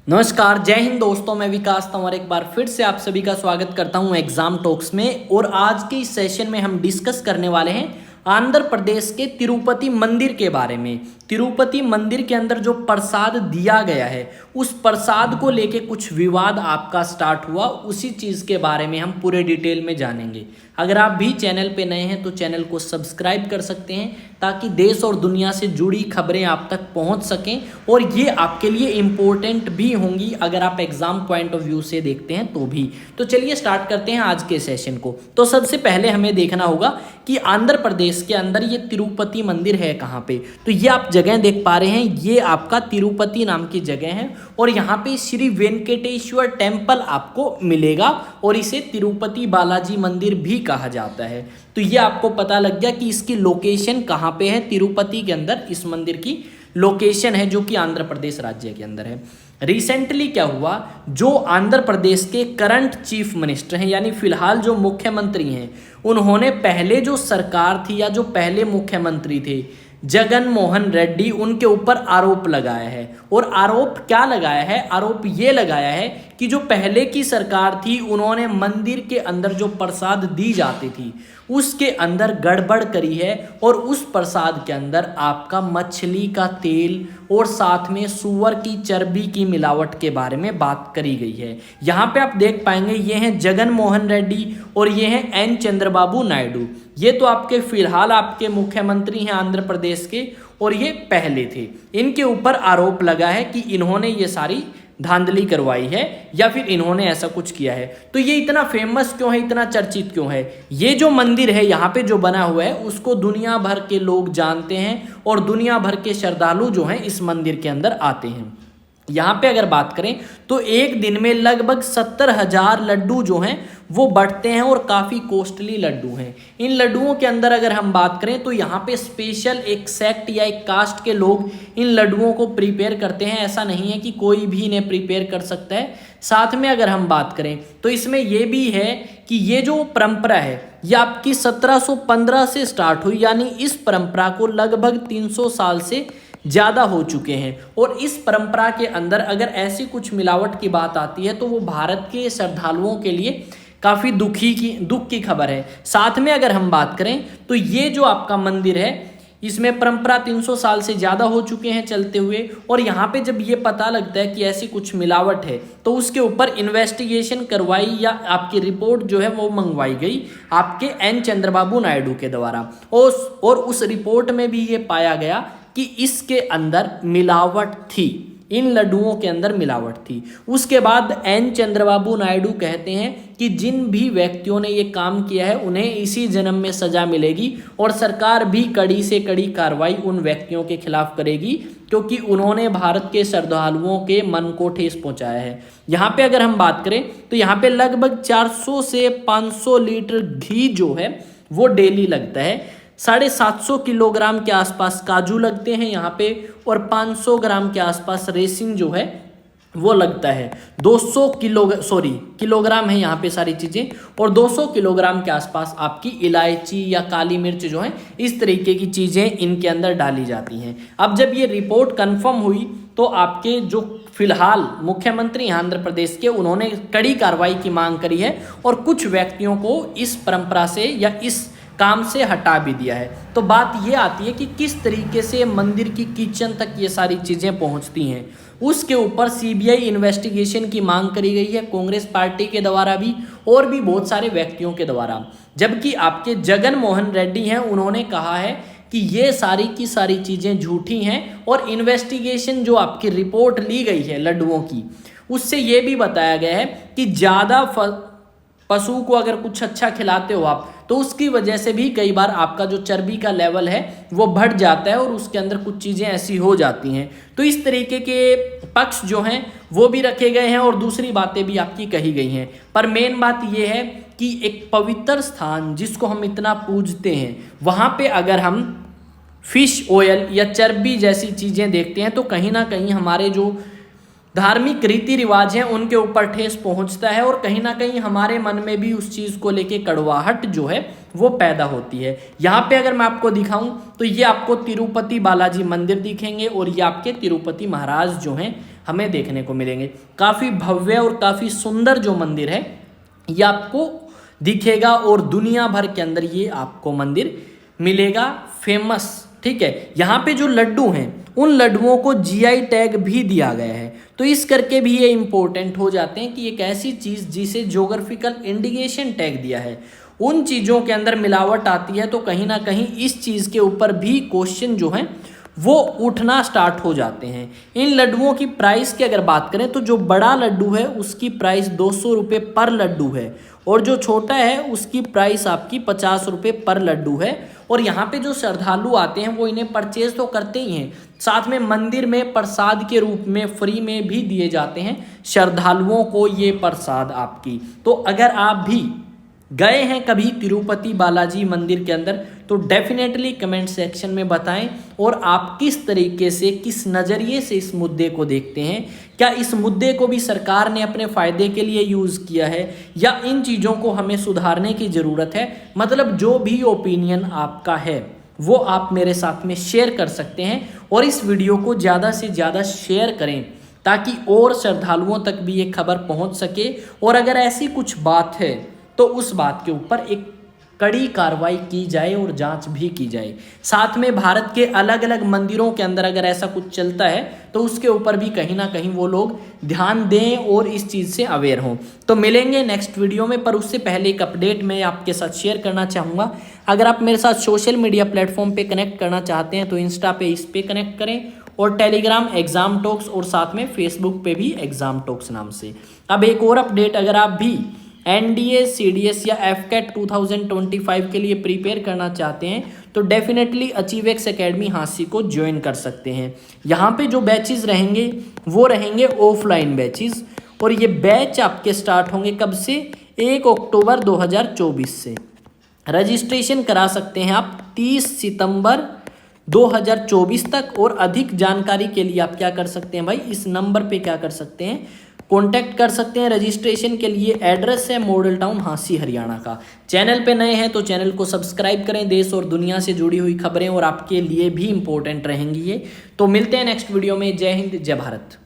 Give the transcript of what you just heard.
नमस्कार, जय हिंद दोस्तों। मैं विकास तंवर एक बार फिर से आप सभी का स्वागत करता हूं एग्जाम टॉक्स में। और आज के इस सेशन में हम डिस्कस करने वाले हैं आंध्र प्रदेश के तिरुपति मंदिर के बारे में। तिरुपति मंदिर के अंदर जो प्रसाद दिया गया है, उस प्रसाद को लेके कुछ विवाद आपका स्टार्ट हुआ, उसी चीज़ के बारे में हम पूरे डिटेल में जानेंगे। अगर आप भी चैनल पे नए हैं तो चैनल को सब्सक्राइब कर सकते हैं, ताकि देश और दुनिया से जुड़ी खबरें आप तक पहुंच सकें और ये आपके लिए इम्पोर्टेंट भी होंगी अगर आप एग्जाम पॉइंट ऑफ व्यू से देखते हैं तो भी। तो चलिए स्टार्ट करते हैं आज के सेशन को। तो सबसे पहले हमें देखना होगा कि आंध्र प्रदेश के अंदर ये तिरुपति मंदिर है कहाँ पे। तो ये आप जगह देख पा रहे हैं, ये आपका तिरुपति नाम की जगह है और यहाँ पे श्री वेंकटेश्वर टेम्पल आपको मिलेगा और इसे तिरुपति बालाजी मंदिर भी कहा जाता है। तो ये आपको पता लग गया कि इसकी लोकेशन कहाँ पे है। तिरुपति के अंदर इस मंदिर की लोकेशन है, जो कि आंध्र प्रदेश राज्य के अंदर है। रिसेंटली क्या हुआ, जो आंध्र प्रदेश के करंट चीफ मिनिस्टर हैं, यानी फिलहाल जो मुख्यमंत्री हैं, उन्होंने पहले जो सरकार थी या जो पहले मुख्यमंत्री थे जगन मोहन रेड्डी, उनके ऊपर आरोप लगाया है। और आरोप क्या लगाया है? आरोप ये लगाया है कि जो पहले की सरकार थी, उन्होंने मंदिर के अंदर जो प्रसाद दी जाती थी उसके अंदर गड़बड़ करी है और उस प्रसाद के अंदर आपका मछली का तेल और साथ में सूअर की चर्बी की मिलावट के बारे में बात करी गई है। यहाँ पे आप देख पाएंगे, ये हैं जगन मोहन रेड्डी और ये हैं एन चंद्रबाबू नायडू। ये तो आपके फिलहाल आपके मुख्यमंत्री हैं आंध्र प्रदेश के, और ये पहले थे। इनके ऊपर आरोप लगा है कि इन्होंने ये सारी धांधली करवाई है या फिर इन्होंने ऐसा कुछ किया है। तो ये इतना फेमस क्यों है, इतना चर्चित क्यों है? ये जो मंदिर है यहाँ पे जो बना हुआ है, उसको दुनिया भर के लोग जानते हैं और दुनिया भर के श्रद्धालु जो हैं इस मंदिर के अंदर आते हैं। यहाँ पे अगर बात करें तो एक दिन में लगभग 70,000 लड्डू जो हैं वो बढ़ते हैं और काफ़ी कॉस्टली लड्डू हैं। इन लड्डुओं के अंदर अगर हम बात करें तो यहाँ पे स्पेशल एक सेक्ट या एक कास्ट के लोग इन लड्डुओं को प्रिपेयर करते हैं। ऐसा नहीं है कि कोई भी इन्हें प्रिपेयर कर सकता है। साथ में अगर हम बात करें तो इसमें यह भी है कि ये जो परंपरा है ये आपकी 1715 से स्टार्ट हुई, यानी इस परंपरा को लगभग 300 साल से ज़्यादा हो चुके हैं। और इस परंपरा के अंदर अगर ऐसी कुछ मिलावट की बात आती है तो वो भारत के श्रद्धालुओं के लिए काफ़ी दुख की खबर है। साथ में अगर हम बात करें तो ये जो आपका मंदिर है, इसमें परंपरा 300 साल से ज़्यादा हो चुके हैं चलते हुए। और यहाँ पे जब ये पता लगता है कि ऐसी कुछ मिलावट है तो उसके ऊपर इन्वेस्टिगेशन करवाई या आपकी रिपोर्ट जो है वो मंगवाई गई आपके एन चंद्रबाबू नायडू के द्वारा। और उस रिपोर्ट में भी ये पाया गया कि इसके अंदर मिलावट थी, इन लड्डुओं के अंदर मिलावट थी। उसके बाद एन चंद्रबाबू नायडू कहते हैं कि जिन भी व्यक्तियों ने ये काम किया है उन्हें इसी जन्म में सजा मिलेगी और सरकार भी कड़ी से कड़ी कार्रवाई उन व्यक्तियों के खिलाफ करेगी, क्योंकि उन्होंने भारत के श्रद्धालुओं के मन को ठेस पहुंचाया है। यहाँ पे अगर हम बात करें तो यहाँ पे लगभग 400 से 500 लीटर घी जो है वो डेली लगता है। 750 किलोग्राम के आसपास काजू लगते हैं यहाँ पे और 500 ग्राम के आसपास रेसिन जो है वो लगता है। 200 किलोग्राम है यहाँ पे सारी चीज़ें, और 200 किलोग्राम के आसपास आपकी इलायची या काली मिर्च जो है, इस तरीके की चीज़ें इनके अंदर डाली जाती हैं। अब जब ये रिपोर्ट कंफर्म हुई तो आपके जो फिलहाल मुख्यमंत्री आंध्र प्रदेश के, उन्होंने कड़ी कार्रवाई की मांग करी है और कुछ व्यक्तियों को इस परंपरा से या इस काम से हटा भी दिया है। तो बात ये आती है कि किस तरीके से मंदिर की किचन तक ये सारी चीज़ें पहुंचती हैं। उसके ऊपर सीबीआई इन्वेस्टिगेशन की मांग करी गई है कांग्रेस पार्टी के द्वारा भी और भी बहुत सारे व्यक्तियों के द्वारा। जबकि आपके जगन मोहन रेड्डी हैं, उन्होंने कहा है कि ये सारी की सारी चीज़ें झूठी हैं और इन्वेस्टिगेशन जो आपकी रिपोर्ट ली गई है लड्डुओं की, उससे ये भी बताया गया है कि ज़्यादा पशु को अगर कुछ अच्छा खिलाते हो आप तो उसकी वजह से भी कई बार आपका जो चर्बी का लेवल है वो बढ़ जाता है और उसके अंदर कुछ चीज़ें ऐसी हो जाती हैं। तो इस तरीके के पक्ष जो हैं वो भी रखे गए हैं और दूसरी बातें भी आपकी कही गई हैं। पर मेन बात ये है कि एक पवित्र स्थान जिसको हम इतना पूजते हैं, वहाँ पे अगर हम फिश ऑयल या चर्बी जैसी चीज़ें देखते हैं तो कहीं ना कहीं हमारे जो धार्मिक रीति रिवाज हैं उनके ऊपर ठेस पहुंचता है और कहीं ना कहीं हमारे मन में भी उस चीज़ को लेके कड़वाहट जो है वो पैदा होती है। यहाँ पे अगर मैं आपको दिखाऊं तो ये आपको तिरुपति बालाजी मंदिर दिखेंगे और ये आपके तिरुपति महाराज जो हैं हमें देखने को मिलेंगे। काफ़ी भव्य और काफ़ी सुंदर जो मंदिर है ये आपको दिखेगा और दुनिया भर के अंदर ये आपको मंदिर मिलेगा फेमस। ठीक है, यहाँ पे जो लड्डू हैं उन लड्डुओं को जीआई टैग भी दिया गया है, तो इस करके भी ये इंपॉर्टेंट हो जाते हैं कि एक ऐसी चीज़ जिसे ज्योग्राफिकल इंडिकेशन टैग दिया है, उन चीज़ों के अंदर मिलावट आती है तो कहीं ना कहीं इस चीज़ के ऊपर भी क्वेश्चन जो हैं वो उठना स्टार्ट हो जाते हैं। इन लड्डुओं की प्राइस की अगर बात करें तो जो बड़ा लड्डू है उसकी प्राइस 200 रुपये पर लड्डू है और जो छोटा है उसकी प्राइस आपकी 50 रुपये पर लड्डू है। और यहाँ पे जो श्रद्धालु आते हैं वो इन्हें परचेज तो करते ही हैं, साथ में मंदिर में प्रसाद के रूप में फ्री में भी दिए जाते हैं श्रद्धालुओं को ये प्रसाद आपकी। तो अगर आप भी गए हैं कभी तिरुपति बालाजी मंदिर के अंदर तो डेफिनेटली कमेंट सेक्शन में बताएं और आप किस तरीके से किस नज़रिए से इस मुद्दे को देखते हैं। क्या इस मुद्दे को भी सरकार ने अपने फ़ायदे के लिए यूज़ किया है या इन चीज़ों को हमें सुधारने की ज़रूरत है। मतलब जो भी ओपिनियन आपका है वो आप मेरे साथ में शेयर कर सकते हैं और इस वीडियो को ज़्यादा से ज़्यादा शेयर करें ताकि और श्रद्धालुओं तक भी ये खबर पहुँच सके और अगर ऐसी कुछ बात है तो उस बात के ऊपर एक कड़ी कार्रवाई की जाए और जांच भी की जाए। साथ में भारत के अलग अलग मंदिरों के अंदर अगर ऐसा कुछ चलता है तो उसके ऊपर भी कहीं ना कहीं वो लोग ध्यान दें और इस चीज़ से अवेयर हों। तो मिलेंगे नेक्स्ट वीडियो में, पर उससे पहले एक अपडेट मैं आपके साथ शेयर करना चाहूँगा। अगर आप मेरे साथ सोशल मीडिया प्लेटफॉर्म पर कनेक्ट करना चाहते हैं तो इंस्टा पे इस पर कनेक्ट करें और टेलीग्राम एग्जाम टॉक्स और साथ में फेसबुक पे भी एग्जाम टॉक्स नाम से। अब एक और अपडेट, अगर आप भी एनडीए, सीडीएस या एफकेट 2025 के लिए प्रिपेयर करना चाहते हैं तो डेफिनेटली अचीवेक्स एकेडमी हांसी को ज्वाइन कर सकते हैं। यहाँ पे जो बैचेस रहेंगे वो रहेंगे ऑफलाइन बैचेस और ये बैच आपके स्टार्ट होंगे कब से, 1 अक्टूबर 2024 से। रजिस्ट्रेशन करा सकते हैं आप 30 सितंबर 2024 तक और अधिक जानकारी के लिए आप क्या कर सकते हैं भाई, इस नंबर पे क्या कर सकते हैं, कॉन्टैक्ट कर सकते हैं। रजिस्ट्रेशन के लिए एड्रेस है मॉडल टाउन हांसी हरियाणा का। चैनल पे नए हैं तो चैनल को सब्सक्राइब करें, देश और दुनिया से जुड़ी हुई खबरें और आपके लिए भी इंपॉर्टेंट रहेंगी ये। तो मिलते हैं नेक्स्ट वीडियो में। जय हिंद, जय भारत।